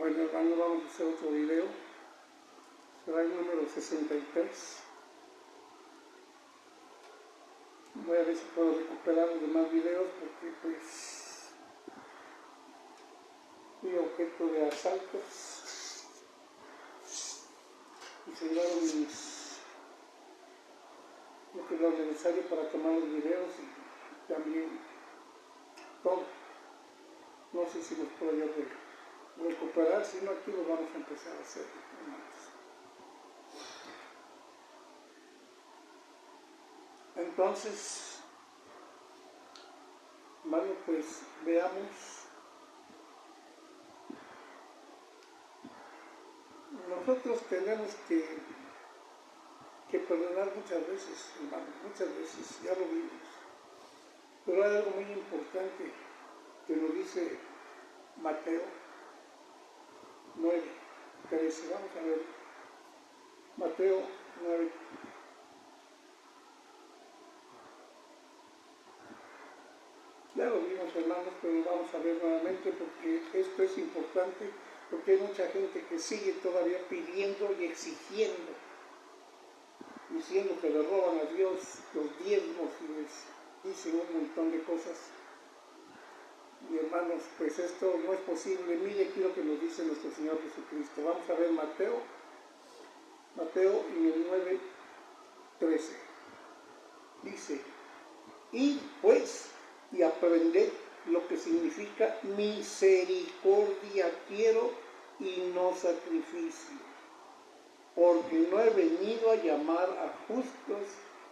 Bueno, hermano, vamos a hacer otro video. Será el número 63. Voy a ver si puedo recuperar los demás videos porque pues fui objeto de asaltos y se llevaron lo que era necesario para tomar los videos y también todo. No sé si los puedo yo recuperar, si no aquí lo vamos a empezar a hacer, hermanos. Entonces, bueno, pues veamos. Nosotros tenemos que perdonar muchas veces, hermanos, muchas veces, ya lo vimos. Pero hay algo muy importante que nos dice Mateo 9:13. Vamos a ver. Mateo 9. Ya lo vimos, hermanos, pero vamos a ver nuevamente porque esto es importante, porque hay mucha gente que sigue todavía pidiendo y exigiendo, diciendo que le roban a Dios los diezmos y les dicen un montón de cosas. Y hermanos, pues esto no es posible. Mire aquí lo que nos dice nuestro Señor Jesucristo. Vamos a ver Mateo en el 9:13. Dice: id pues y aprended lo que significa misericordia quiero y no sacrificio, porque no he venido a llamar a justos,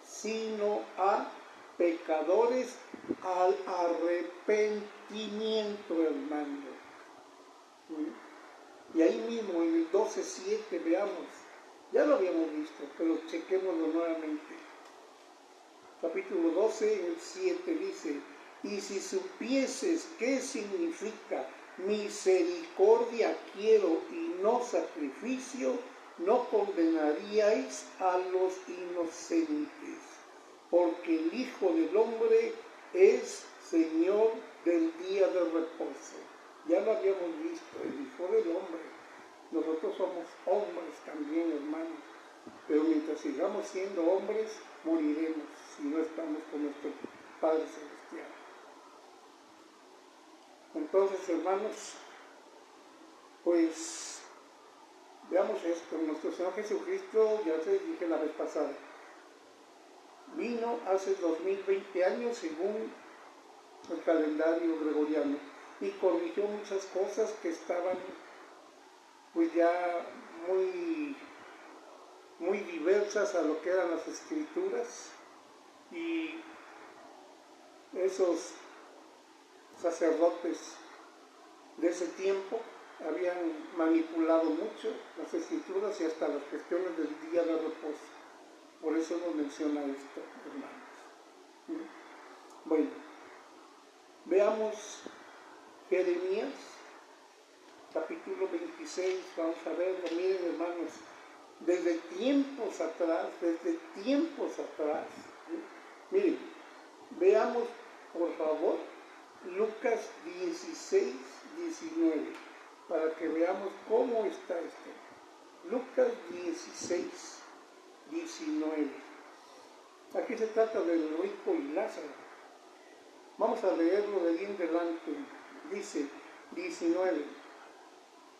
sino a pecadores al arrepentimiento, hermano. Y ahí mismo en el 12:7 veamos, ya lo habíamos visto, pero chequémoslo nuevamente. Capítulo 12, el 7 dice: y si supieses qué significa misericordia quiero y no sacrificio, no condenaríais a los inocentes, porque el Hijo del Hombre es Señor del día de reposo. Ya lo habíamos visto, el Hijo del Hombre. Nosotros somos hombres también, hermanos, pero mientras sigamos siendo hombres, moriremos si no estamos con nuestro Padre Celestial. Entonces, hermanos, pues veamos esto. Nuestro Señor Jesucristo, ya les dije la vez pasada, vino hace 2020 años según el calendario gregoriano y corrigió muchas cosas que estaban pues ya muy diversas a lo que eran las escrituras, y esos sacerdotes de ese tiempo habían manipulado mucho las escrituras y hasta las cuestiones del día de reposo. Por eso nos menciona esto, hermanos. Bueno, veamos Jeremías, capítulo 26, vamos a verlo. Miren, hermanos, desde tiempos atrás, miren, veamos, por favor, Lucas 16:19, para que veamos cómo está esto. Lucas 16:19. Aquí se trata del rico y Lázaro. Vamos a leerlo de bien delante. Dice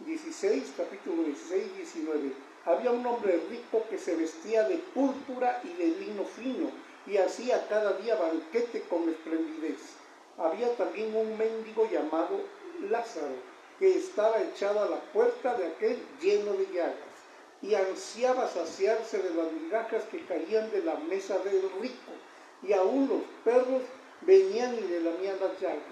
16, capítulo 16:19. Había un hombre rico que se vestía de púrpura y de lino fino y hacía cada día banquete con esplendidez. Había también un mendigo llamado Lázaro, que estaba echado a la puerta de aquel lleno de llagas, y ansiaba saciarse de las migajas que caían de la mesa del rico, y aún los perros venían y le lamían las llagas.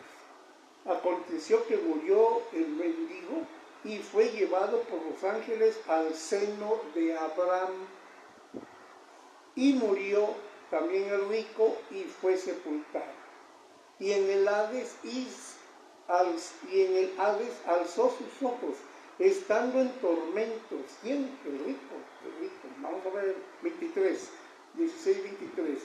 Aconteció que murió el mendigo y fue llevado por los ángeles al seno de Abraham. Y murió también el rico y fue sepultado. Y en el Hades alzó sus ojos, estando en tormentos. ¿Quién? El rico. Vamos a ver 16:23.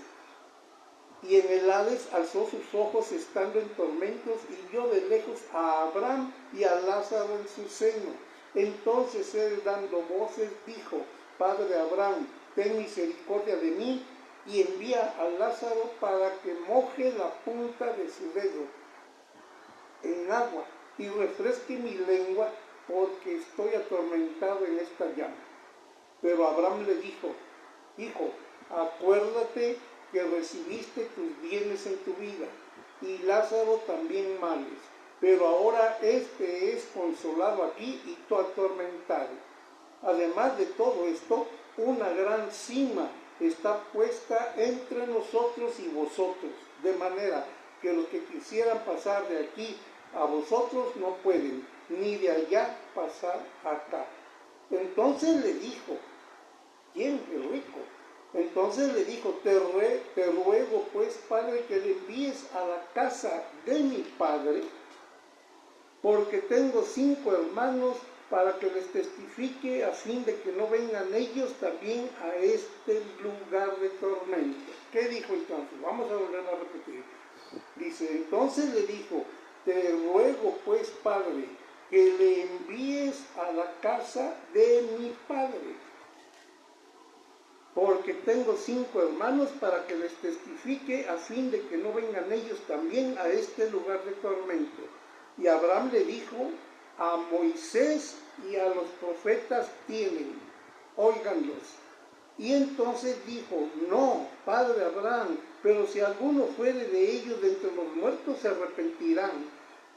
Y en el Hades alzó sus ojos estando en tormentos y vio de lejos a Abraham y a Lázaro en su seno. Entonces él, dando voces, dijo: Padre Abraham, ten misericordia de mí y envía a Lázaro para que moje la punta de su dedo en agua y refresque mi lengua, porque estoy atormentado en esta llama. Pero Abraham le dijo: Hijo, acuérdate que recibiste tus bienes en tu vida, y Lázaro también males, pero ahora este es consolado aquí y tú atormentado. Además de todo esto, una gran sima está puesta entre nosotros y vosotros, de manera que los que quisieran pasar de aquí a vosotros no pueden, ni de allá pasar acá. Entonces le dijo: ¿quién? El rico. Entonces le dijo: te ruego pues, Padre, que le envíes a la casa de mi padre, porque tengo 5 hermanos, para que les testifique, a fin de que no vengan ellos también a este lugar de tormento. ¿Qué dijo entonces? Vamos a volver a repetir. Dice: entonces le dijo: te ruego pues, Padre, que le envíes a la casa de mi padre, porque tengo 5 hermanos, para que les testifique, a fin de que no vengan ellos también a este lugar de tormento. Y Abraham le dijo: a Moisés y a los profetas tienen, óiganlos. Y entonces dijo: no, Padre Abraham, pero si alguno fuere de ellos de entre los muertos, se arrepentirán.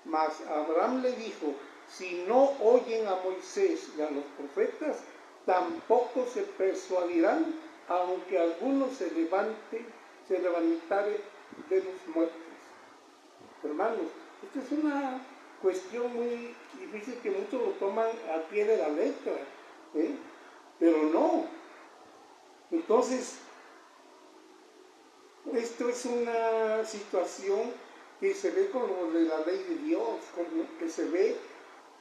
Mas Abraham le dijo: si no oyen a Moisés y a los profetas, tampoco se persuadirán, aunque alguno se levantare de los muertos. Hermanos, esta es una cuestión muy difícil, que muchos lo toman al pie de la letra, pero no. Entonces, esto es una situación que se ve con lo de la ley de Dios, que se ve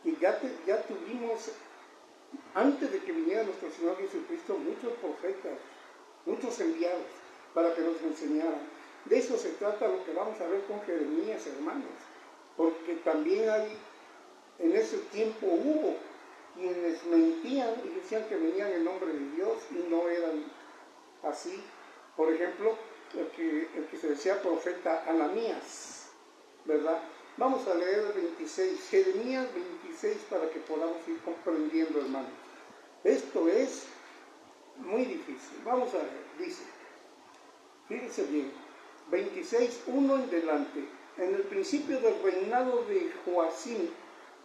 que ya tuvimos, antes de que viniera nuestro Señor Jesucristo, muchos profetas, muchos enviados para que nos enseñaran. De eso se trata lo que vamos a ver con Jeremías, hermanos, porque también en ese tiempo hubo quienes mentían y decían que venían en nombre de Dios y no eran así. Por ejemplo, el que se decía profeta Ananías, ¿verdad? Vamos a leer el 26, Jeremías 26, para que podamos ir comprendiendo, hermanos. Esto es muy difícil. Vamos a ver, dice, fíjense bien, 26, 1 en delante. En el principio del reinado de Joacim,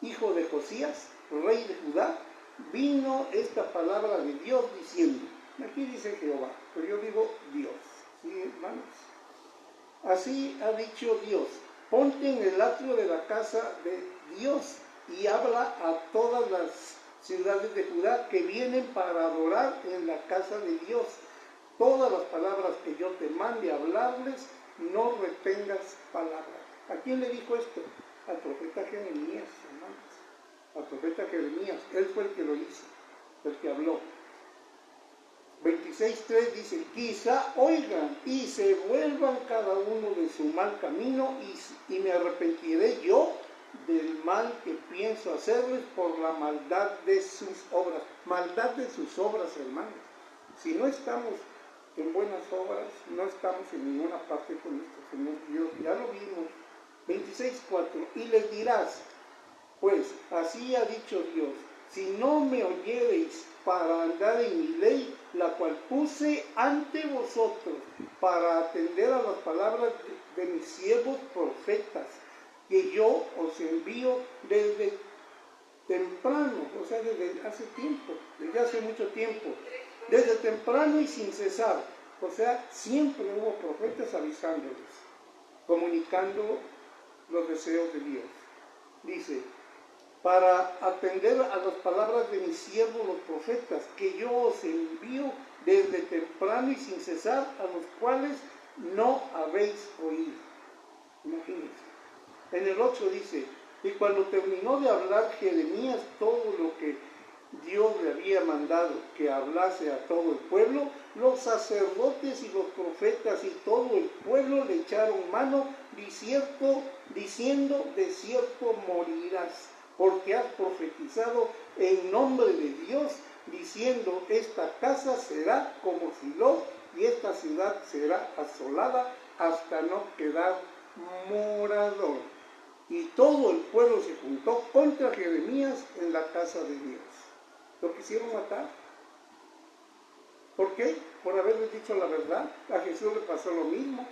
hijo de Josías, rey de Judá, vino esta palabra de Dios diciendo, aquí dice Jehová, pero yo digo Dios, ¿sí, hermanos? Así ha dicho Dios: ponte en el atrio de la casa de Dios y habla a todas las ciudades de Judá que vienen para adorar en la casa de Dios. Todas las palabras que yo te mande hablarles, no retengas palabras. ¿A quién le dijo esto? Al profeta Jeremías, hermanos. Al profeta Jeremías. Él fue el que lo hizo, el que habló. 26.3 dice: quizá oigan y se vuelvan cada uno de su mal camino, y me arrepentiré yo del mal que pienso hacerles por la maldad de sus obras. Maldad de sus obras, hermanos. Si no estamos en buenas obras, no estamos en ninguna parte con nuestro Señor Dios. Ya lo vimos. 26.4 y les dirás: pues así ha dicho Dios, si no me oyereis para andar en mi ley, la cual puse ante vosotros, para atender a las palabras de mis siervos profetas, que yo os envío desde temprano, o sea, desde hace tiempo, desde hace mucho tiempo, desde temprano y sin cesar, o sea, siempre hubo profetas avisándoles, comunicando los deseos de Dios. Dice: para atender a las palabras de mis siervos los profetas, que yo os envío desde temprano y sin cesar, a los cuales no habéis oído. Imagínense. En el 8 dice: y cuando terminó de hablar Jeremías todo lo que Dios le había mandado que hablase a todo el pueblo, los sacerdotes y los profetas y todo el pueblo le echaron mano, diciendo: de cierto morirás. porque has profetizado en nombre de Dios, diciendo, esta casa será como Silo, y esta ciudad será asolada hasta no quedar morador. Y todo el pueblo se juntó contra Jeremías en la casa de Dios. Lo quisieron matar. ¿Por qué? Por haberles dicho la verdad. A Jesús le pasó lo mismo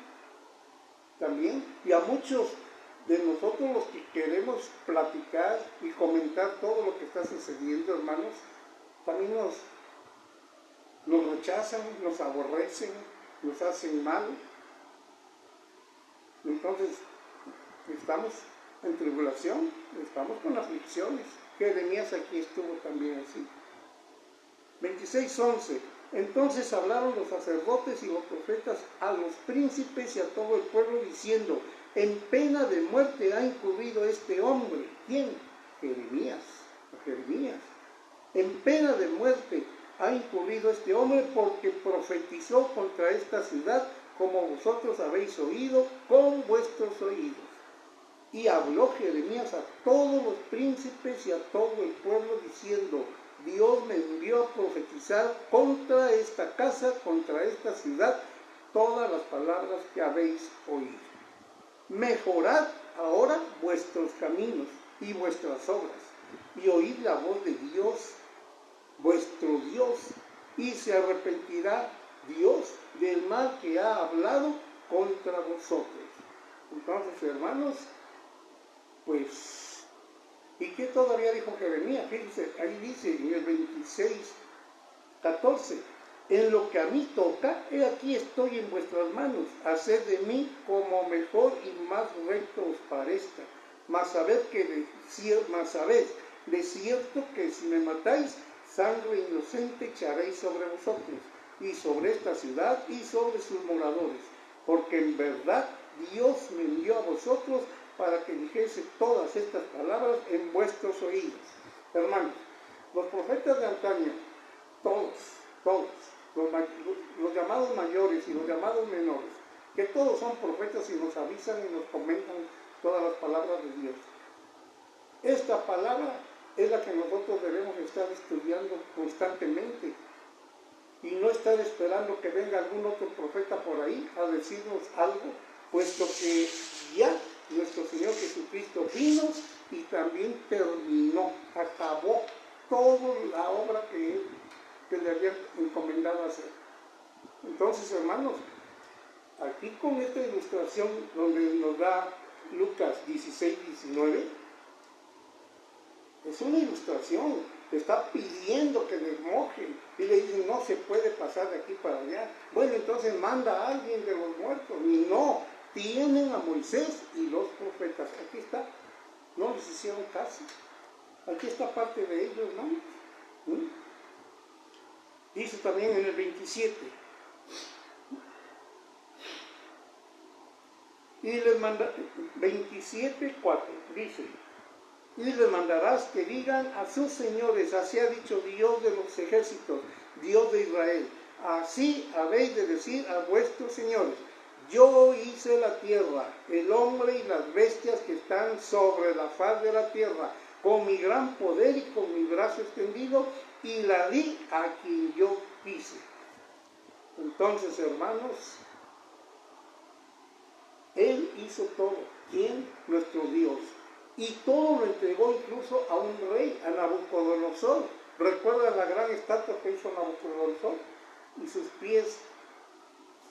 también. Y a muchos de nosotros los que queremos platicar y comentar todo lo que está sucediendo, hermanos, también nos rechazan, nos aborrecen, nos hacen mal. Entonces, estamos en tribulación, estamos con aflicciones. Jeremías aquí estuvo también así. 26:11. Entonces hablaron los sacerdotes y los profetas a los príncipes y a todo el pueblo diciendo, en pena de muerte ha incurrido este hombre. ¿Quién? Jeremías. En pena de muerte ha incurrido este hombre porque profetizó contra esta ciudad como vosotros habéis oído con vuestros oídos. Y habló Jeremías a todos los príncipes y a todo el pueblo diciendo, Dios me envió a profetizar contra esta casa, contra esta ciudad, todas las palabras que habéis oído. Mejorad ahora vuestros caminos y vuestras obras, y oíd la voz de Dios, vuestro Dios, y se arrepentirá Dios del mal que ha hablado contra vosotros. Entonces, hermanos, pues, ¿y qué todavía dijo Jeremías? Fíjense, ahí dice en el 26:14, en lo que a mí toca, he aquí estoy en vuestras manos, haced de mí como mejor y más recto os parezca, mas sabed de cierto que si me matáis, sangre inocente echaréis sobre vosotros, y sobre esta ciudad y sobre sus moradores, porque en verdad Dios me envió a vosotros para que dijese todas estas palabras en vuestros oídos. Hermanos, los profetas de antaño, todos, los llamados mayores y los llamados menores, que todos son profetas y nos avisan y nos comentan todas las palabras de Dios. Esta palabra es la que nosotros debemos estar estudiando constantemente y no estar esperando que venga algún otro profeta por ahí a decirnos algo, puesto que ya nuestro Señor Jesucristo vino y también terminó, acabó toda la obra que le había encomendado hacer. Entonces, hermanos, aquí con esta ilustración donde nos da Lucas 16:19, es una ilustración, le está pidiendo que les mojen y le dicen no se puede pasar de aquí para allá. Bueno, entonces manda a alguien de los muertos. Y no, tienen a Moisés y los profetas. Aquí está, no les hicieron caso. Aquí está parte de ellos, ¿no? Dice también en el 27. Y les manda, 27:4, dice, y les mandarás que digan a sus señores, así ha dicho Dios de los ejércitos, Dios de Israel, así habéis de decir a vuestros señores, yo hice la tierra, el hombre y las bestias que están sobre la faz de la tierra, con mi gran poder y con mi brazo extendido, y la di a quien yo quise. Entonces, hermanos, Él hizo todo. ¿Quién? Nuestro Dios. Y todo lo entregó incluso a un rey, a Nabucodonosor. ¿Recuerda la gran estatua que hizo Nabucodonosor? Y sus pies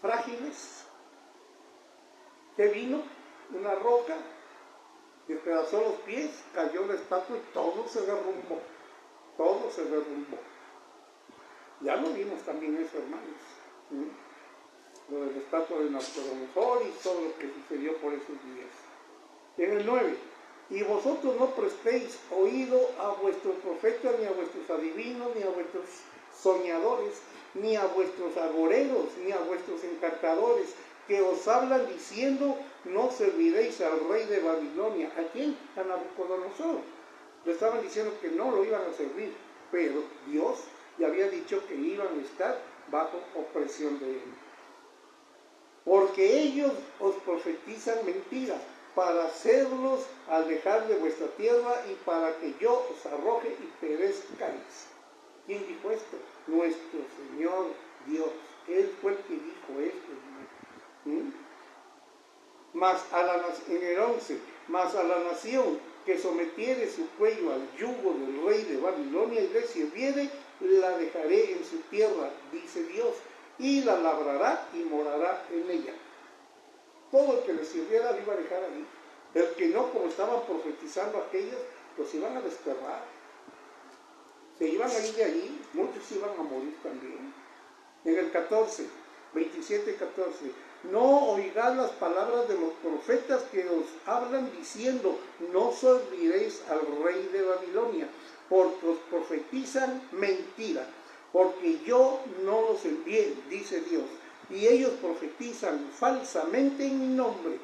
frágiles. ¿Qué vino? Una roca, despedazó los pies, cayó la estatua y todo se derrumbó. Todo se derrumbó. Ya lo vimos también eso, hermanos. Lo de la estatua de Nabucodonosor y todo lo que sucedió por esos días. En el 9. Y vosotros no prestéis oído a vuestros profetas, ni a vuestros adivinos, ni a vuestros soñadores, ni a vuestros agoreros, ni a vuestros encantadores, que os hablan diciendo, no serviréis al rey de Babilonia. ¿A quién? A Nabucodonosor. Le estaban diciendo que no lo iban a servir, pero Dios ya había dicho que iban a estar bajo opresión de él. Porque ellos os profetizan mentiras, para hacerlos alejar de vuestra tierra y para que yo os arroje y perezcáis. ¿Quién dijo esto? Nuestro Señor Dios. Él fue el que dijo esto, hermano. En el 11, mas a la nación que sometiere su cuello al yugo del rey de Babilonia y le sirviere, la dejaré en su tierra, dice Dios, y la labrará y morará en ella. Todo el que le sirviera lo iba a dejar ahí. El que no, como estaban profetizando aquellos, los iban a desterrar. Se iban a ir de allí, muchos iban a morir también. En el 14, 27, 14, no oigáis las palabras de los profetas que os hablan diciendo, no serviréis al rey de Babilonia, porque os profetizan mentira, porque yo no los envié, dice Dios, y ellos profetizan falsamente en mi nombre,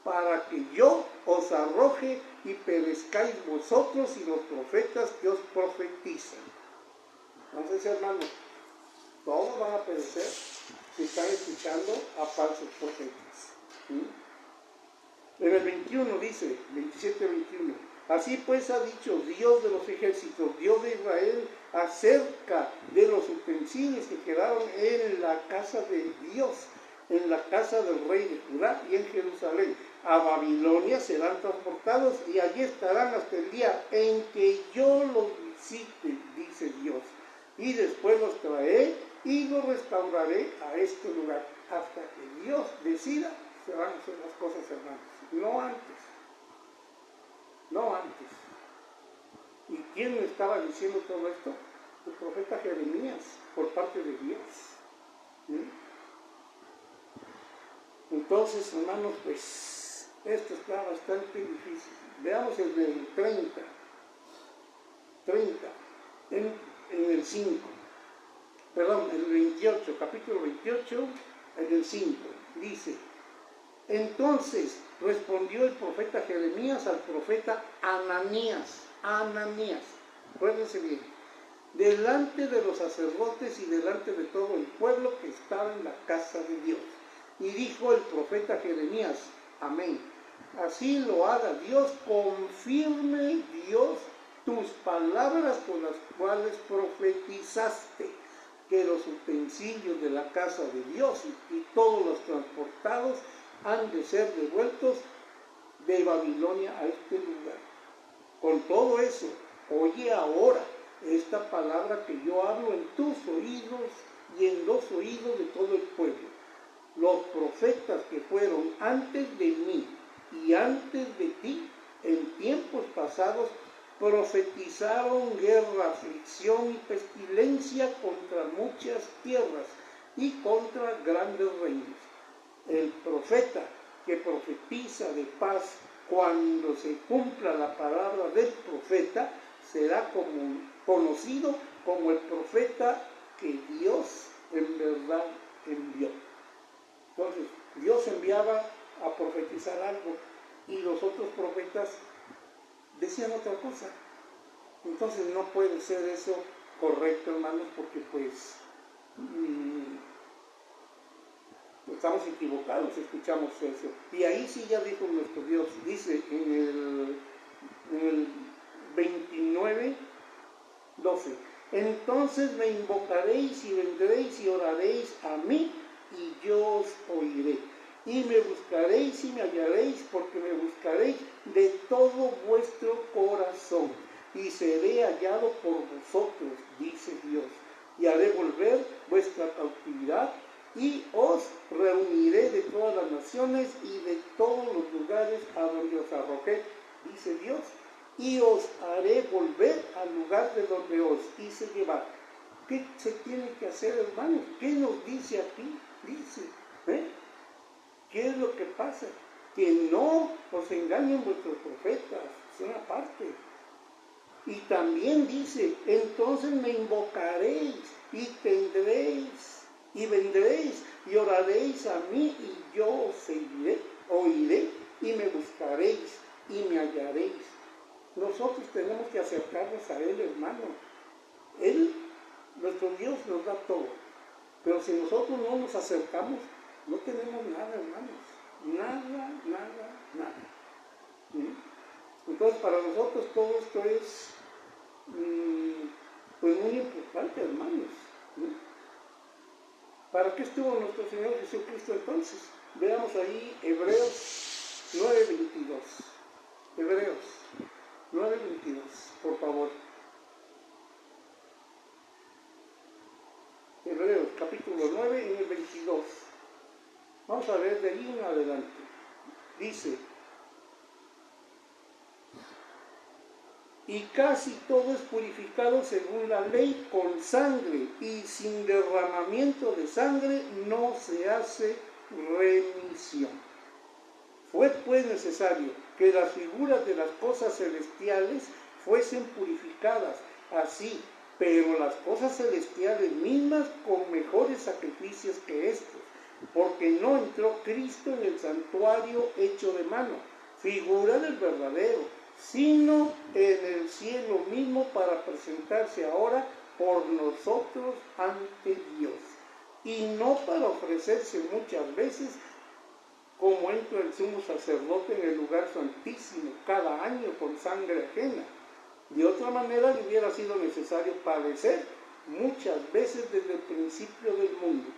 para que yo os arroje y perezcáis vosotros y los profetas que os profetizan. Entonces, hermanos, todos van a perecer si están escuchando a falsos profetas. En el 21 dice, 27-21, así pues ha dicho Dios de los ejércitos, Dios de Israel, acerca de los utensilios que quedaron en la casa de Dios, en la casa del rey de Judá y en Jerusalén. A Babilonia serán transportados y allí estarán hasta el día en que yo los visite, dice Dios. Y después los traeré y los restauraré a este lugar. Hasta que Dios decida, se van a hacer las cosas, hermanos. No antes. No antes. ¿Y quién le estaba diciendo todo esto? El profeta Jeremías, por parte de Dios. Entonces, hermanos, pues, esto está bastante difícil. Veamos el del 30, en el 5. Perdón, el 28, capítulo 28, en el 5, dice, entonces respondió el profeta Jeremías al profeta Ananías, acuérdense bien, delante de los sacerdotes y delante de todo el pueblo que estaba en la casa de Dios. Y dijo el profeta Jeremías, amén, así lo haga Dios, confirme Dios tus palabras con las cuales profetizaste, que los utensilios de la casa de Dios y todos los transportados han de ser devueltos de Babilonia a este lugar. Con todo eso, oye ahora esta palabra que yo hablo en tus oídos y en los oídos de todo el pueblo. Los profetas que fueron antes de mí y antes de ti, en tiempos pasados, profetizaron guerra, aflicción y pestilencia contra muchas tierras y contra grandes reinos. El profeta que profetiza de paz, cuando se cumpla la palabra del profeta, será conocido como el profeta que Dios en verdad envió. Entonces, Dios enviaba a profetizar algo y los otros profetas decían otra cosa. Entonces no puede ser eso correcto, hermanos, porque pues estamos equivocados, escuchamos eso. Y ahí sí ya dijo nuestro Dios, dice en el 29, 12, entonces me invocaréis y vendréis y oraréis a mí y yo os oiré. Y me buscaréis y me hallaréis, porque me buscaréis de todo vuestro corazón. Y seré hallado por vosotros, dice Dios. Y haré volver vuestra cautividad y os reuniré de todas las naciones y de todos los lugares a donde os arrojé, dice Dios. Y os haré volver al lugar de donde os hice llevar. ¿Qué se tiene que hacer, hermanos? ¿Qué nos dice aquí? Dice, ¿qué es lo que pasa? Que no os engañen vuestros profetas, es una parte. Y también dice, entonces me invocaréis y tendréis y vendréis y oraréis a mí y yo os oiré y me buscaréis y me hallaréis. Nosotros tenemos que acercarnos a Él, hermano. Él, nuestro Dios, nos da todo. Pero si nosotros no nos acercamos, no tenemos nada, hermanos. Nada. Entonces, para nosotros todo esto es pues muy importante, hermanos. ¿Para qué estuvo nuestro Señor Jesucristo entonces? Veamos ahí Hebreos 9:22. Hebreos 9:22, por favor. Hebreos capítulo 9 y el 22. Vamos a ver de ahí en adelante. Dice: y casi todo es purificado según la ley con sangre, y sin derramamiento de sangre no se hace remisión. Fue pues necesario que las figuras de las cosas celestiales fuesen purificadas así, pero las cosas celestiales mismas con mejores sacrificios que estos, porque no entró Cristo en el santuario hecho de mano, figura del verdadero, sino en el cielo mismo, para presentarse ahora por nosotros ante Dios, y no para ofrecerse muchas veces, como entra el sumo sacerdote en el lugar santísimo cada año con sangre ajena. De otra manera le hubiera sido necesario padecer muchas veces desde el principio del mundo,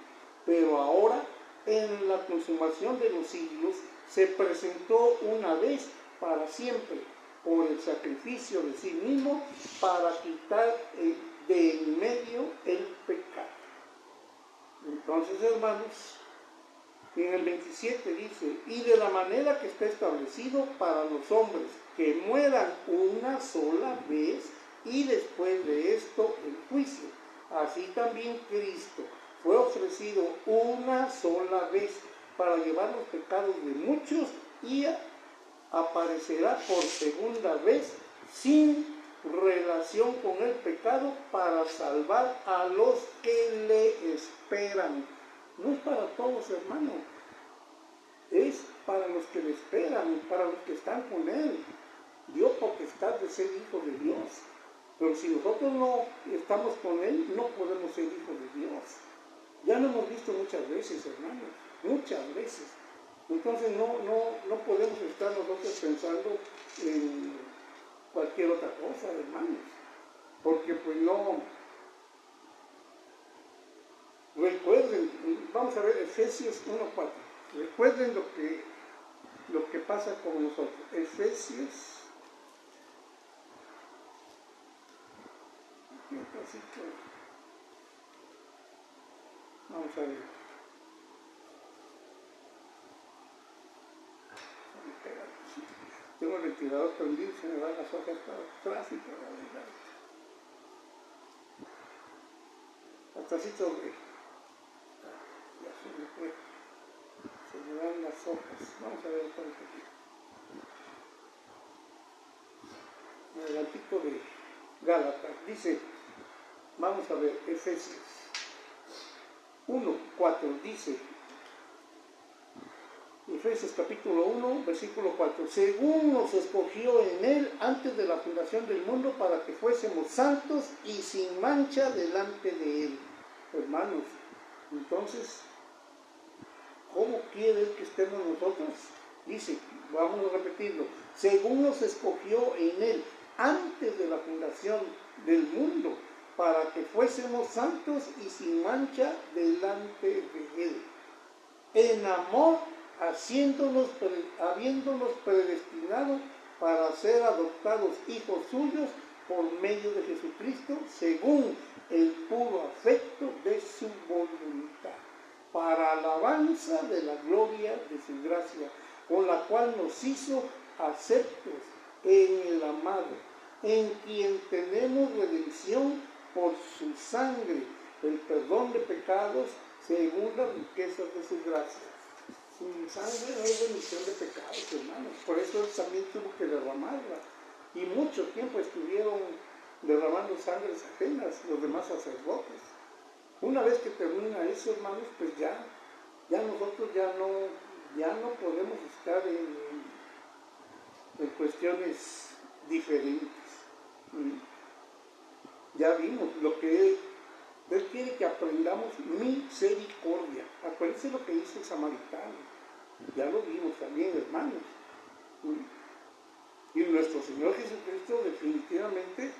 pero ahora, en la consumación de los siglos, se presentó una vez para siempre por el sacrificio de sí mismo para quitar de en medio el pecado. Entonces, hermanos, en el 27 dice: y de la manera que está establecido para los hombres, que mueran una sola vez y después de esto el juicio. Así también Cristo fue ofrecido una sola vez para llevar los pecados de muchos, y aparecerá por segunda vez sin relación con el pecado para salvar a los que le esperan. No es para todos, hermano, es para los que le esperan, para los que están con Él. Dio potestad de ser hijo de Dios, pero si nosotros no estamos con Él, no podemos ser hijos de Dios. Ya lo hemos visto muchas veces, hermanos, muchas veces. Entonces no podemos estar nosotros pensando en cualquier otra cosa, hermanos, porque pues no. Recuerden, vamos a ver Efesios 1:4. Recuerden lo que pasa con nosotros. Efesios, vamos a ver. Tengo el ventilador prendido, se me van las hojas para atrás y para adelante. Atrásito de... ya se me fue. Se me van las hojas. Vamos a ver otra vez aquí. Adelantito de Gálatas. Dice, vamos a ver, Efesios 1:4 dice, Efesios capítulo 1, versículo 4, según nos escogió en Él antes de la fundación del mundo para que fuésemos santos y sin mancha delante de Él. Hermanos, entonces, ¿cómo quiere Él que estemos nosotros? Dice, vamos a repetirlo, según nos escogió en Él antes de la fundación del mundo para que fuésemos santos y sin mancha delante de Él. En amor, habiéndonos predestinado para ser adoptados hijos suyos por medio de Jesucristo, según el puro afecto de su voluntad, para alabanza de la gloria de su gracia, con la cual nos hizo aceptos en el amado, en quien tenemos redención por su sangre, el perdón de pecados según las riquezas de su gracia. Sin sangre no hay remisión de pecados, hermanos. Por eso Él también tuvo que derramarla. Y mucho tiempo estuvieron derramando sangres ajenas los demás sacerdotes. Una vez que termina eso, hermanos, pues ya nosotros ya no podemos estar en cuestiones diferentes. Ya vimos lo que Él quiere, que aprendamos misericordia. Acuérdense lo que dice el samaritano. Ya lo vimos también, hermanos. Y nuestro Señor Jesucristo definitivamente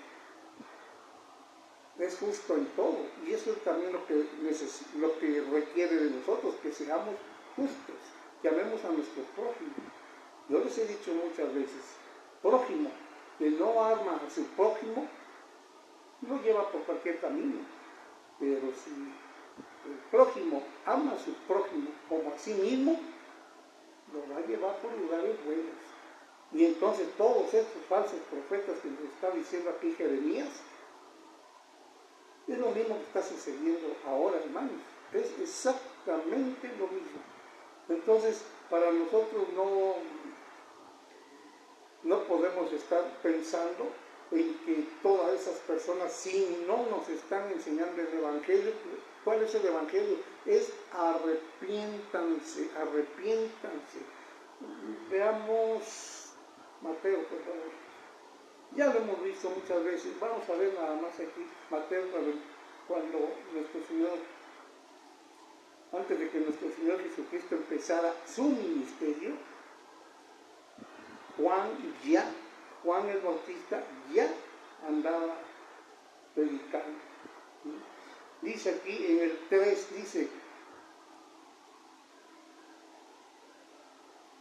es justo en todo. Y eso es también lo que requiere de nosotros, que seamos justos, que amemos a nuestro prójimo. Yo les he dicho muchas veces, prójimo que no ama a su prójimo, lo lleva por cualquier camino. Pero si el prójimo ama a su prójimo como a sí mismo, lo va a llevar por lugares buenos. Y entonces todos estos falsos profetas que nos está diciendo aquí Jeremías, es lo mismo que está sucediendo ahora, hermanos. Es exactamente lo mismo. Entonces, para nosotros no podemos estar pensando en que todas esas personas, si no nos están enseñando el Evangelio, ¿cuál es el Evangelio? Es arrepiéntanse, arrepiéntanse. Veamos Mateo, por favor. Ya lo hemos visto muchas veces. Vamos a ver nada más aquí Mateo, cuando nuestro Señor, antes de que nuestro Señor Jesucristo empezara su ministerio, Juan el Bautista ya andaba predicando. Dice aquí en el 3, dice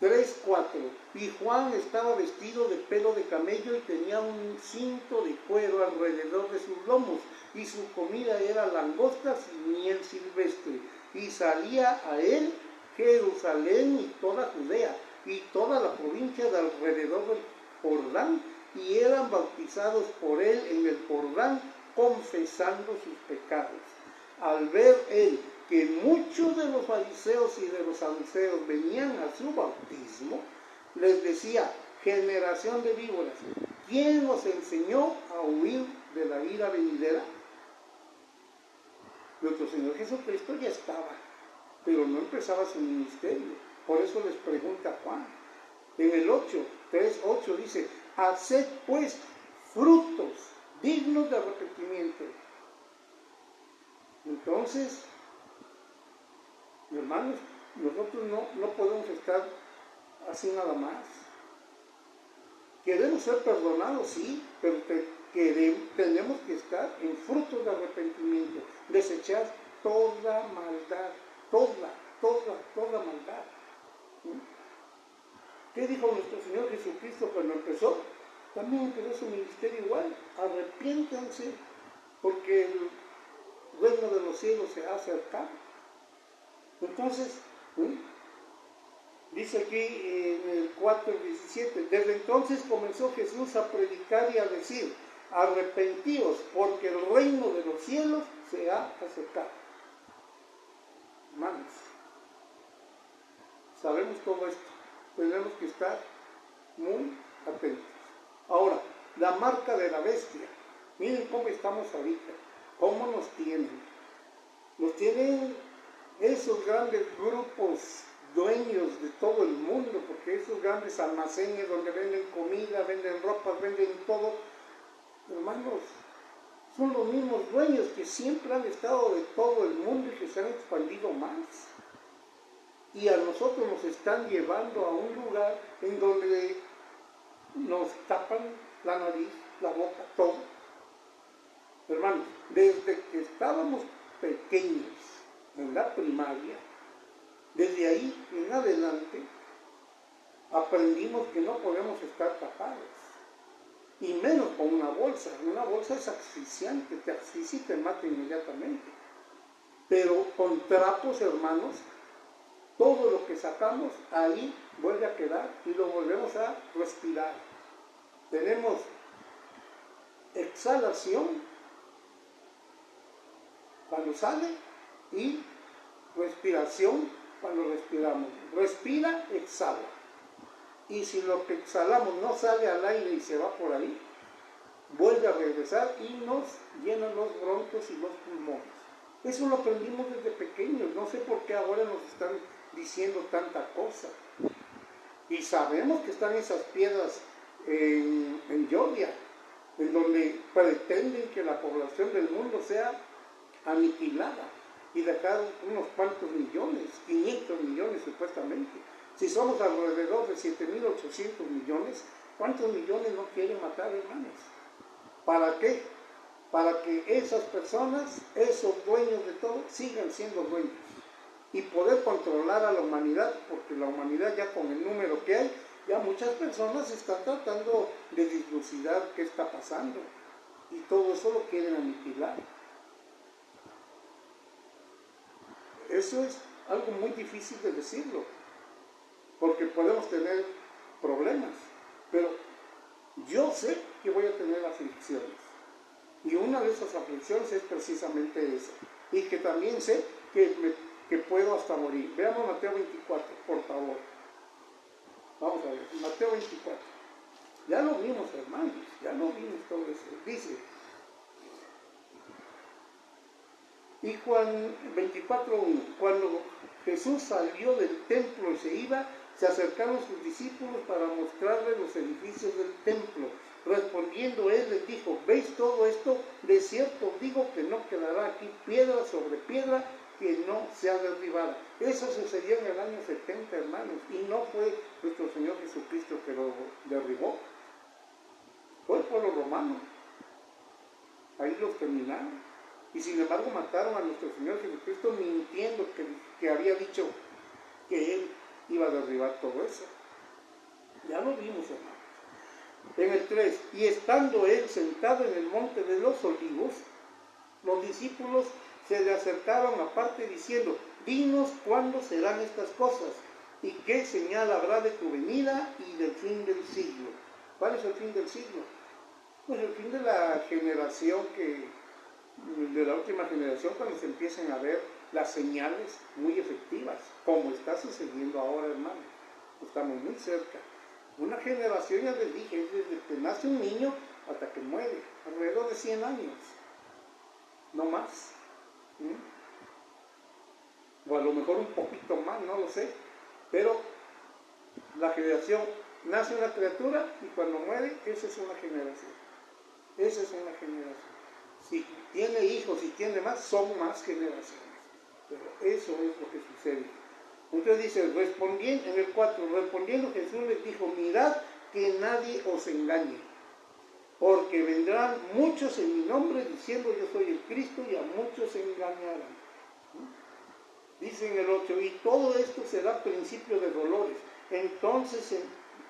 3:4, y Juan estaba vestido de pelo de camello y tenía un cinto de cuero alrededor de sus lomos, y su comida era langostas y miel silvestre, y salía a él Jerusalén y toda Judea, y toda la provincia de alrededor del Jordán, y eran bautizados por él en el Jordán, confesando sus pecados. Al ver él que muchos de los fariseos y de los saduceos venían a su bautismo, les decía: generación de víboras, ¿quién os enseñó a huir de la ira venidera? Nuestro Señor Jesucristo ya estaba, pero no empezaba su ministerio. Por eso les pregunta Juan. En el 3:8 dice: haced pues frutos dignos de arrepentimiento. Entonces, hermanos, nosotros no podemos estar así nada más. Queremos ser perdonados, sí, pero tenemos que estar en frutos de arrepentimiento, desechar toda maldad, toda maldad. ¿Qué dijo nuestro Señor Jesucristo cuando empezó? También empezó su ministerio igual: arrepiéntanse, porque el reino de los cielos se ha acercado. Entonces, dice aquí en el 4:17, desde entonces comenzó Jesús a predicar y a decir: arrepentíos, porque el reino de los cielos se ha acercado. Hermanos, sabemos todo esto, tenemos que estar muy atentos. Ahora, la marca de la bestia. Miren cómo estamos ahorita, cómo nos tienen. Nos tienen esos grandes grupos dueños de todo el mundo, porque esos grandes almacenes donde venden comida, venden ropa, venden todo, hermanos, son los mismos dueños que siempre han estado de todo el mundo y que se han expandido más. Y a nosotros nos están llevando a un lugar en donde nos tapan la nariz, la boca, todo. Hermanos, desde que estábamos pequeños en la primaria, desde ahí en adelante, aprendimos que no podemos estar tapados. Y menos con una bolsa. Una bolsa es asfixiante, te asfixia y te mata inmediatamente. Pero con trapos, hermanos, todo lo que sacamos ahí vuelve a quedar y lo volvemos a respirar. Tenemos exhalación cuando sale y respiración cuando respiramos. Respira, exhala. Y si lo que exhalamos no sale al aire y se va por ahí, vuelve a regresar y nos llenan los bronquios y los pulmones. Eso lo aprendimos desde pequeños. No sé por qué ahora nos están diciendo tanta cosa. Y sabemos que están esas piedras en Georgia, en donde pretenden que la población del mundo sea aniquilada y dejar unos cuantos millones, 500 millones supuestamente. Si somos alrededor de 7.800 millones, ¿Cuántos millones no quieren matar, hermanos? ¿Para qué? Para que esas personas, esos dueños de todo, sigan siendo dueños. Y poder controlar a la humanidad, porque la humanidad ya con el número que hay, ya muchas personas están tratando de dilucidar qué está pasando. Y todo eso lo quieren aniquilar. Eso es algo muy difícil de decirlo, porque podemos tener problemas, pero yo sé que voy a tener aflicciones. Y una de esas aflicciones es precisamente esa. Y que también sé que puedo hasta morir. Veamos Mateo 24, por favor. Vamos a ver, Mateo 24. Ya lo vimos, hermanos, ya lo vimos todo eso. Dice, y Juan 24:1, cuando Jesús salió del templo y se iba, se acercaron sus discípulos para mostrarles los edificios del templo. Respondiendo él les dijo, ¿veis todo esto? De cierto digo que no quedará aquí piedra sobre piedra que no sea derribada. Eso sucedió en el año 70, hermanos, y no fue nuestro Señor Jesucristo que lo derribó. Fue el pueblo romano. Ahí los terminaron. Y sin embargo mataron a nuestro Señor Jesucristo mintiendo que había dicho que Él iba a derribar todo eso. Ya lo vimos, hermanos. En el 3, y estando Él sentado en el monte de los olivos, los discípulos se le acercaron aparte diciendo, dinos cuándo serán estas cosas y qué señal habrá de tu venida y del fin del siglo. ¿Cuál es el fin del siglo? Pues el fin de la generación de la última generación, cuando se empiecen a ver las señales muy efectivas, como está sucediendo ahora, hermano. Estamos muy cerca. Una generación, ya les dije, es desde que nace un niño hasta que muere, alrededor de 100 años, no más. O a lo mejor un poquito más, no lo sé. Pero la generación, nace una criatura y cuando muere, esa es una generación. Esa es una generación. Si tiene hijos y tiene más, son más generaciones. Pero eso es lo que sucede. Entonces dice, en el 4, respondiendo Jesús les dijo, mirad que nadie os engañe, porque vendrán muchos en mi nombre diciendo yo soy el Cristo y a muchos se engañarán. Dice en el 8, y todo esto será principio de dolores. Entonces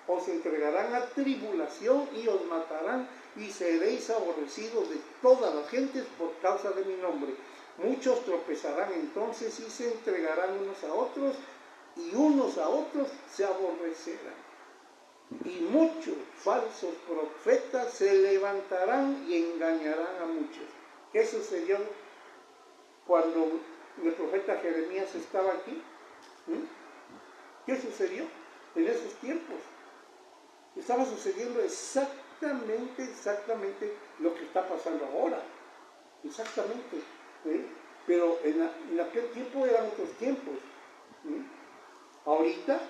os entregarán a tribulación y os matarán y seréis aborrecidos de todas las gentes por causa de mi nombre. Muchos tropezarán entonces y se entregarán unos a otros y unos a otros se aborrecerán. Y muchos falsos profetas se levantarán y engañarán a muchos. ¿Qué sucedió cuando el profeta Jeremías estaba aquí? ¿Qué sucedió en esos tiempos? Estaba sucediendo exactamente lo que está pasando ahora. Exactamente. Pero en aquel tiempo eran otros tiempos. Ahorita,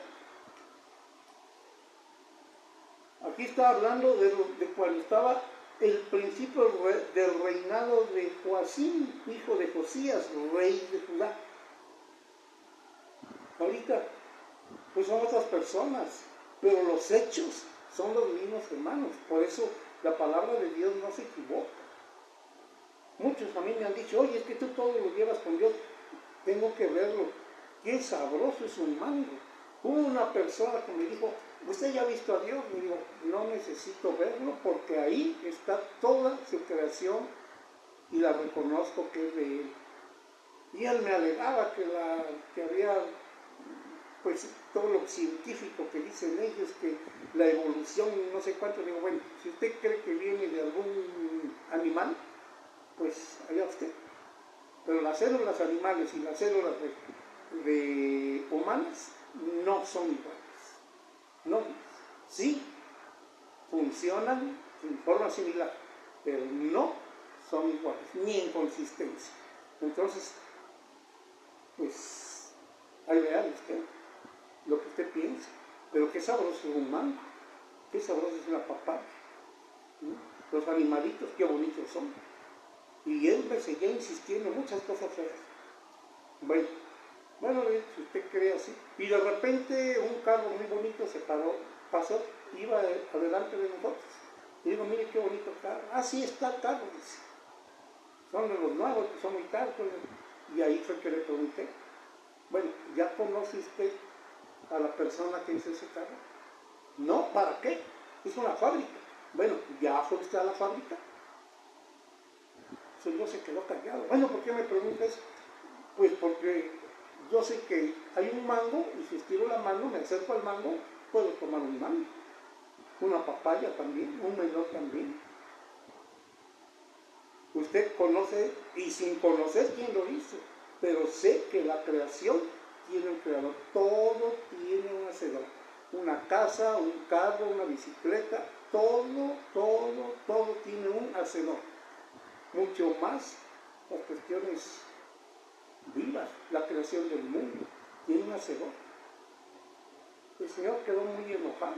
aquí está hablando de cuando estaba el principio del reinado de Joacim, hijo de Josías, rey de Judá. Ahorita, pues son otras personas, pero los hechos son los mismos, hermanos. Por eso la palabra de Dios no se equivoca. Muchos a mí me han dicho, oye, es que tú todo lo llevas con Dios. Tengo que verlo. Qué sabroso es un mango. Hubo una persona que me dijo, ¿usted ya ha visto a Dios? Me digo, no necesito verlo porque ahí está toda su creación y la reconozco que es de Él. Y él me alegaba que había, pues, todo lo científico que dicen ellos, que la evolución, no sé cuánto. Digo, bueno, si usted cree que viene de algún animal, pues allá usted. Pero las células animales y las células de humanas no son iguales. No, sí, funcionan en forma similar, pero no son iguales, ni en consistencia. Entonces, pues, ahí vea usted lo que usted piensa. Pero qué sabroso es un mango, qué sabroso es una papaya. Los animalitos, qué bonitos son. Y él me seguía insistiendo en muchas cosas feas. Bueno, si usted cree así. Y de repente un carro muy bonito pasó iba adelante de nosotros. Y digo, mire qué bonito carro. Ah, sí, está el carro, dice. Son de los nuevos, que son muy caros. Y ahí fue que le pregunté, bueno, ¿ya conoce usted a la persona que hizo ese carro? No, ¿para qué? Es una fábrica. Bueno, ¿ya fue usted a la fábrica? El señor se quedó callado. Bueno, ¿por qué me pregunta eso? Pues porque yo sé que hay un mango y si estiro la mano, me acerco al mango, puedo tomar un mango. Una papaya también, un melón también. Usted conoce, y sin conocer quién lo hizo, pero sé que la creación tiene un creador. Todo tiene un hacedor. Una casa, un carro, una bicicleta, todo tiene un hacedor. Mucho más las cuestiones vivas, la creación del mundo, tiene un hacedor. El Señor quedó muy enojado,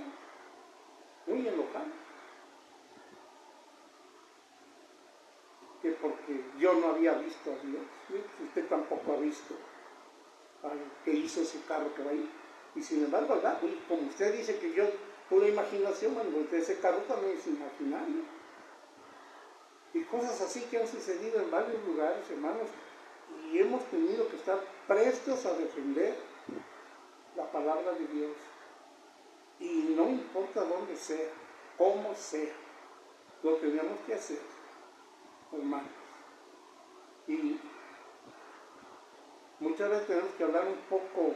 que porque yo no había visto a Dios, usted tampoco ha visto al que hizo ese carro que va ahí. Y sin embargo, ¿verdad? Y como usted dice que yo, pura imaginación, bueno, ese carro también es imaginario. Y cosas así que han sucedido en varios lugares, hermanos, y hemos tenido que estar prestos a defender la palabra de Dios. Y no importa dónde sea, cómo sea, lo tenemos que hacer, hermanos. Y muchas veces tenemos que hablar un poco,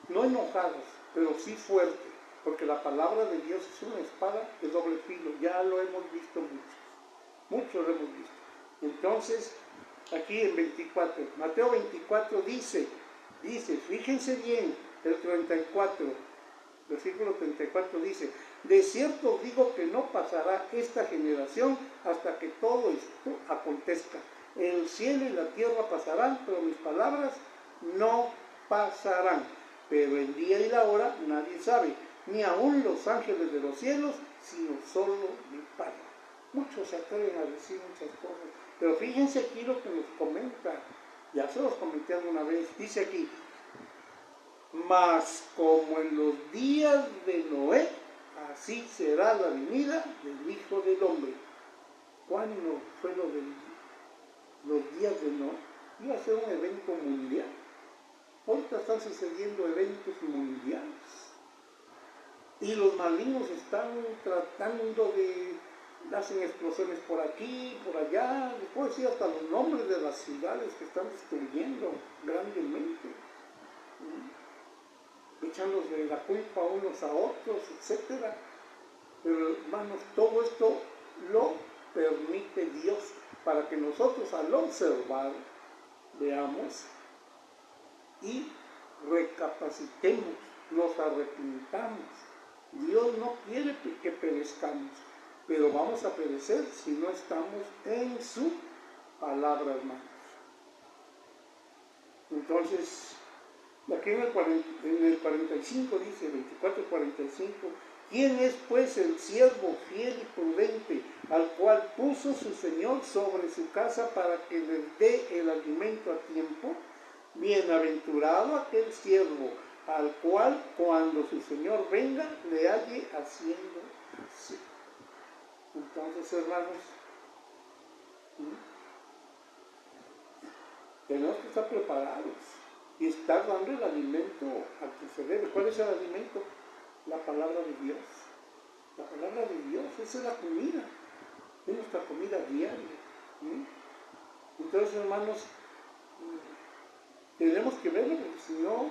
no enojados, pero sí fuerte, porque la palabra de Dios es una espada de doble filo, ya lo hemos visto muchos lo hemos visto. Entonces, aquí en 24, Mateo 24 dice, fíjense bien, el 34, versículo 34 dice, de cierto os digo que no pasará esta generación hasta que todo esto acontezca. El cielo y la tierra pasarán, pero mis palabras no pasarán. Pero el día y la hora nadie sabe, ni aun los ángeles de los cielos, sino solo mi Padre. Muchos se atreven a decir muchas cosas, pero fíjense aquí lo que nos comenta, ya se los comenté alguna vez, dice aquí, mas como en los días de Noé, así será la venida del Hijo del Hombre. ¿Cuándo fue lo de los días de Noé? Iba a ser un evento mundial. Ahorita están sucediendo eventos mundiales. Y los malignos están tratando de, hacen explosiones por aquí, por allá, les puedo decir hasta los nombres de las ciudades que están destruyendo grandemente, echándose la culpa unos a otros, etc. Pero hermanos, todo esto lo permite Dios para que nosotros al observar veamos y recapacitemos, nos arrepintamos. Dios no quiere que perezcamos, pero vamos a perecer si no estamos en su palabra, hermanos. Entonces, aquí en el 45 dice, 24:45, ¿quién es pues el siervo fiel y prudente, al cual puso su Señor sobre su casa para que les dé el alimento a tiempo? Bienaventurado aquel siervo, al cual cuando su Señor venga, le halle haciendo así. Entonces, hermanos, tenemos que estar preparados y estar dando el alimento al que se debe. ¿Cuál es el alimento? La palabra de Dios. La palabra de Dios, esa es la comida, es nuestra comida diaria. Entonces, hermanos, tenemos que verlo, porque si no,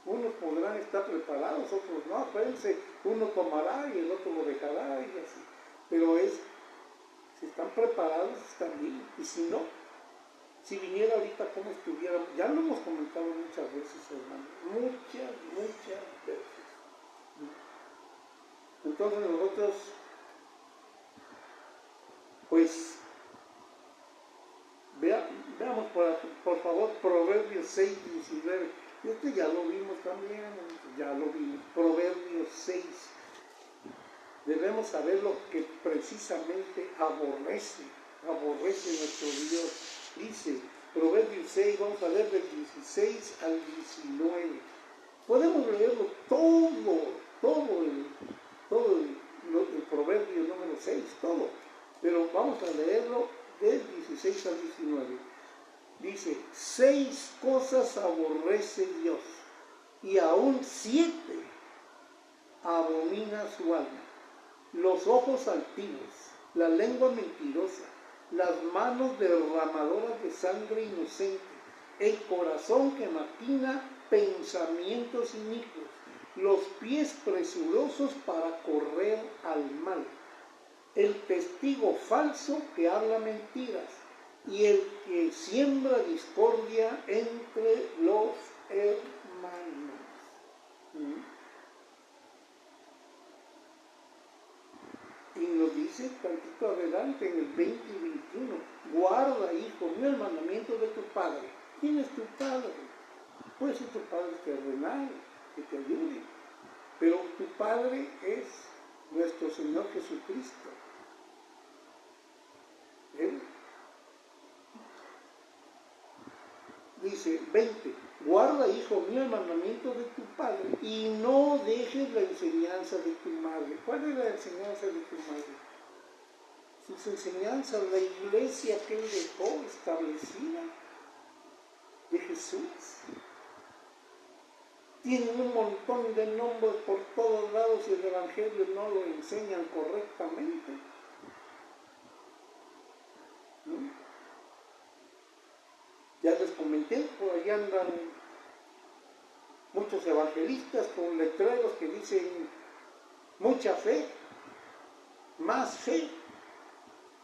unos podrán estar preparados, otros no. Acuérdense, uno tomará y el otro lo dejará y así. Pero si están preparados, están bien. Y si no, si viniera ahorita como estuviéramos, ya lo hemos comentado muchas veces, hermanos, muchas veces. Entonces nosotros, pues, veamos por favor Proverbios 6:19. Este ya lo vimos también, Proverbios 6. Debemos saber lo que precisamente aborrece nuestro Dios. Dice, Proverbios 6, vamos a leer del 16 al 19. Podemos leerlo el proverbio número 6, todo. Pero vamos a leerlo del 16 al 19. Dice, 6 cosas aborrece Dios, y aún 7 abomina su alma: los ojos altivos, la lengua mentirosa, las manos derramadoras de sangre inocente, el corazón que maquina pensamientos inicuos, los pies presurosos para correr al mal, el testigo falso que habla mentiras, y el que siembra discordia entre los hermanos. Y nos dice tantito adelante en el 20 y 21, guarda, hijo mío, el mandamiento de tu padre. ¿Quién es tu padre? Puede ser tu padre terrenal, que te ayude, pero tu padre es nuestro Señor Jesucristo. Dice 20, guarda, hijo mío, el mandamiento de tu padre y no dejes la enseñanza de tu madre. ¿Cuál es la enseñanza de tu madre? Sus enseñanzas, la iglesia que él dejó establecida de Jesús. Tienen un montón de nombres por todos lados y el evangelio no lo enseñan correctamente. ¿No? Ya les comenté, por ahí andan muchos evangelistas con letreros que dicen mucha fe, más fe,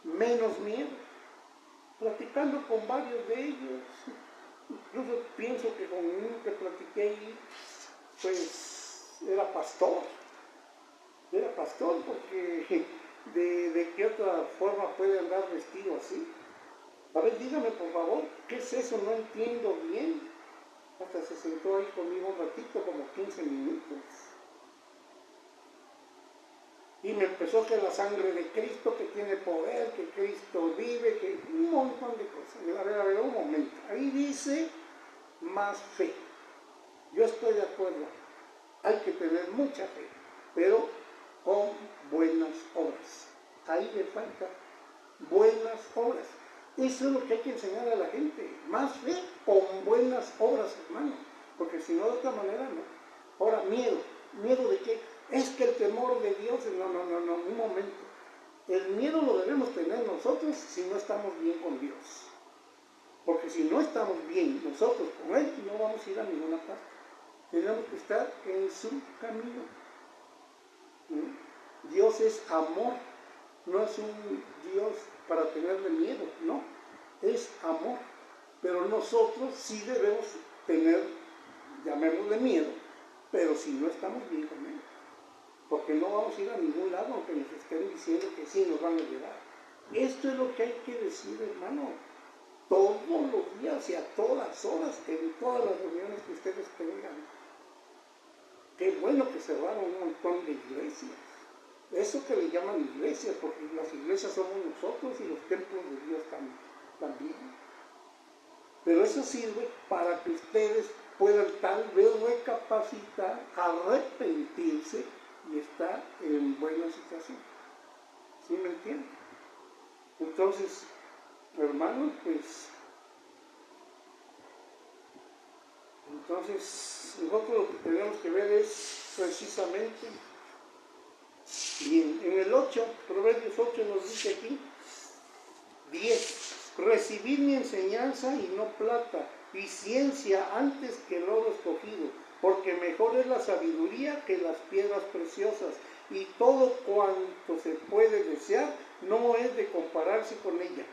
menos miedo. Platicando con varios de ellos, incluso pienso que con uno que platiqué ahí, pues era pastor porque de qué otra forma puede andar vestido así. A ver, dígame por favor, ¿qué es eso? No entiendo bien. Hasta se sentó ahí conmigo un ratito, como 15 minutos. Y me empezó que la sangre de Cristo, que tiene poder, que Cristo vive, que un montón de cosas. A ver, un momento. Ahí dice más fe. Yo estoy de acuerdo. Hay que tener mucha fe, pero con buenas obras. Ahí le falta buenas obras. Eso es lo que hay que enseñar a la gente. Más fe con buenas obras, hermano. Porque si no, de otra manera no. Ahora, miedo. ¿Miedo de qué? Es que el temor de Dios, no, un momento. El miedo lo debemos tener nosotros si no estamos bien con Dios. Porque si no estamos bien nosotros con Él, no vamos a ir a ninguna parte. Tenemos que estar en su camino. Dios es amor. No es un Dios para tenerle miedo, no. Es amor. Pero nosotros sí debemos tener, llamémosle miedo, pero si no estamos bien con Él. Porque no vamos a ir a ningún lado aunque nos estén diciendo que sí nos van a llevar. Esto es lo que hay que decir, hermano. Todos los días y a todas horas, en todas las reuniones que ustedes tengan. Qué bueno que cerraron un montón de iglesias. Eso que le llaman iglesias, porque las iglesias somos nosotros y los templos de Dios también. Pero eso sirve para que ustedes puedan tal vez recapacitar, arrepentirse y estar en buena situación. ¿Sí me entienden? Entonces, hermanos, pues, nosotros lo que tenemos que ver es precisamente, bien, en el 8, Proverbios 8 nos dice aquí, 10, recibid mi enseñanza y no plata, y ciencia antes que el oro escogido, porque mejor es la sabiduría que las piedras preciosas, y todo cuanto se puede desear no es de compararse con ella.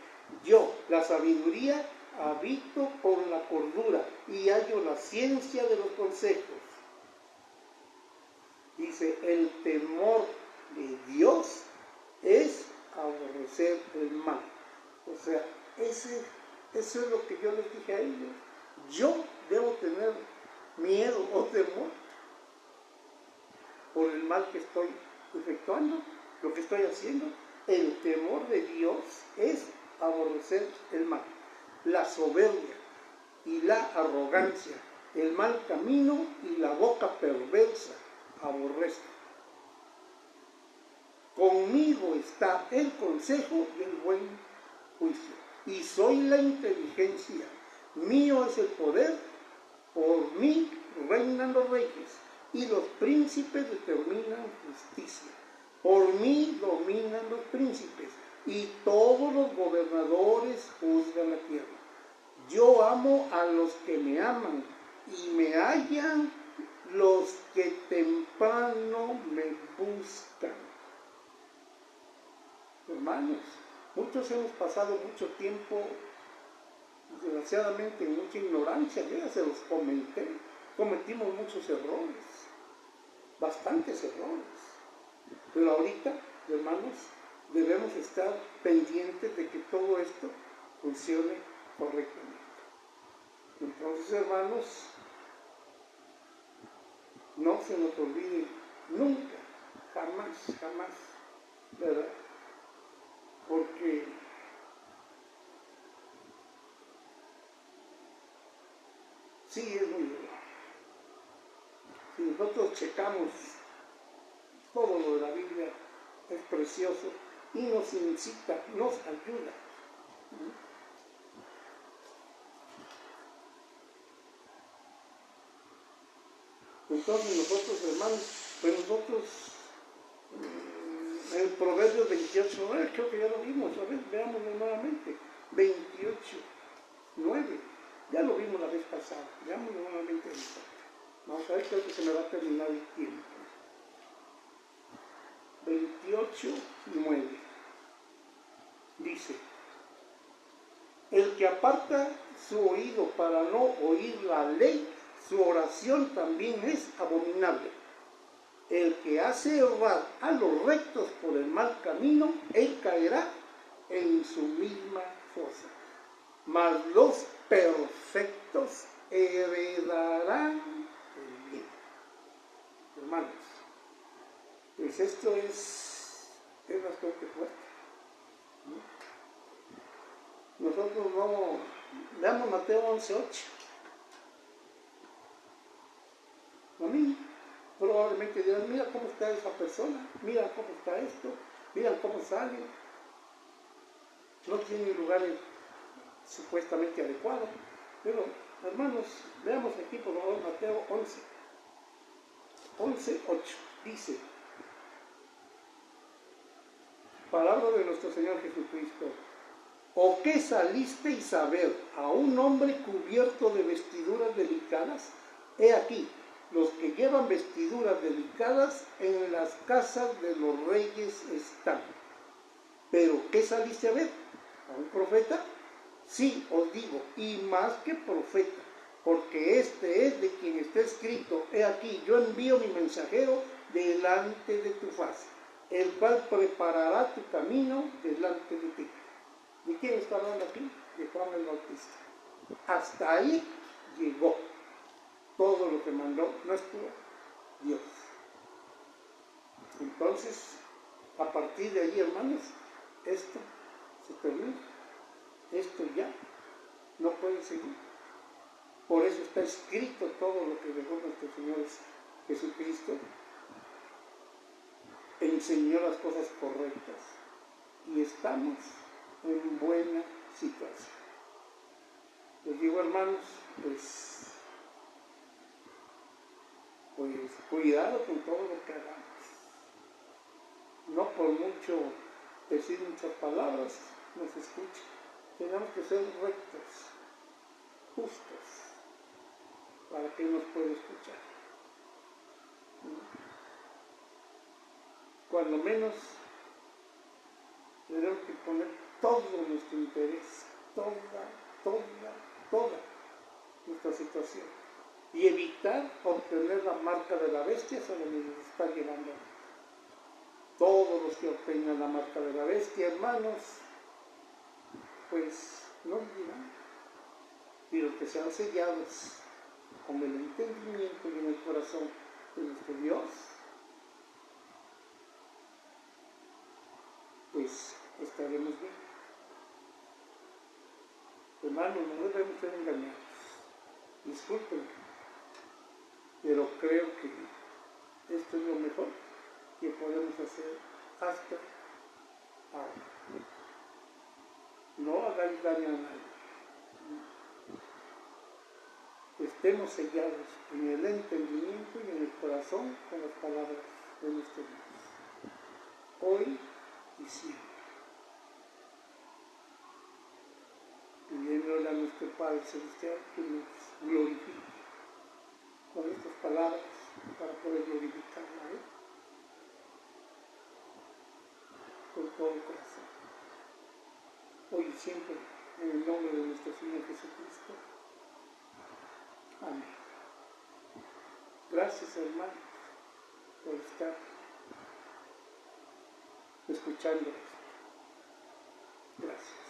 Yo, la sabiduría, habito con la cordura y hallo la ciencia de los consejos. Dice, el temor de Dios es aborrecer el mal. O sea, eso es lo que yo les dije a ellos. Yo debo tener miedo o temor por el mal que estoy efectuando, lo que estoy haciendo. El temor de Dios es aborrecer el mal, la soberbia y la arrogancia, el mal camino y la boca perversa, aborrezco. Conmigo está el consejo y el buen juicio, y soy la inteligencia. Mío es el poder, por mí reinan los reyes, y los príncipes determinan justicia. Por mí dominan los príncipes, y todos los gobernadores juzgan la tierra. Yo amo a los que me aman, y me hallan los que temprano me buscan. Hermanos, muchos hemos pasado mucho tiempo, desgraciadamente, en mucha ignorancia. Yo ya se los comenté, cometimos muchos errores, bastantes errores. Pero ahorita, hermanos, debemos estar pendientes de que todo esto funcione correctamente. Entonces, hermanos, no se nos olvide nunca, jamás, ¿verdad? Porque sí es muy duro. Si nosotros checamos todo lo de la Biblia, es precioso y nos incita, nos ayuda. Entonces nosotros, hermanos, pues nosotros, el Proverbios 28, creo que ya lo vimos, a ver, veámoslo nuevamente. 28, 9, ya lo vimos la vez pasada, veámoslo nuevamente. Vamos a ver, creo que se me va a terminar el tiempo. 28, 9. Dice: el que aparta su oído para no oír la ley, su oración también es abominable. El que hace errar a los rectos por el mal camino, él caerá en su misma fosa. Mas los perfectos heredarán el bien. Hermanos, pues esto es bastante fuerte. Nosotros no, veamos Mateo 11:8. A mí probablemente dirán: mira cómo está esa persona, mira cómo está esto, mira cómo sale. No tiene lugares supuestamente adecuados. Pero, hermanos, veamos aquí por favor Mateo 11:8. Dice: palabra de nuestro Señor Jesucristo. ¿O qué salisteis a ver a un hombre cubierto de vestiduras delicadas? He aquí, los que llevan vestiduras delicadas en las casas de los reyes están. ¿Pero qué saliste a ver? ¿A un profeta? Sí, os digo, y más que profeta, porque este es de quien está escrito: he aquí, yo envío mi mensajero delante de tu faz, el cual preparará tu camino delante de ti. ¿De quién está hablando aquí? De Juan el Bautista. Hasta ahí llegó todo lo que mandó nuestro Dios. Entonces, a partir de allí, hermanos, esto se termina. Esto ya no puede seguir. Por eso está escrito todo lo que dejó nuestro Señor Jesucristo. Enseñó las cosas correctas y estamos en buena situación. Les digo, hermanos, pues cuidado con todo lo que hagamos. No por mucho decir muchas palabras nos escuchen. Tenemos que ser rectos, justos, para que nos pueda escuchar. Cuando menos tenemos que poner todo nuestro interés, toda nuestra situación, y evitar obtener la marca de la bestia, a donde nos está llevando. Todos los que obtengan la marca de la bestia, hermanos, pues no vivirán, pero que sean sellados con el entendimiento y en el corazón de nuestro Dios, pues estaremos bien. Hermanos, no debemos ser engañados. Discúlpenme, pero creo que Esto es lo mejor que podemos hacer hasta ahora. No hagáis daño a nadie. Estemos sellados en el entendimiento y en el corazón con las palabras de nuestro Dios, hoy y siempre. Pidiéndole a nuestro Padre Celestial que nos glorifique con estas palabras para poder glorificarla a Él con todo el corazón, hoy y siempre, en el nombre de nuestro Señor Jesucristo. Amén. Gracias, hermanos, por estar escuchando esto. Gracias.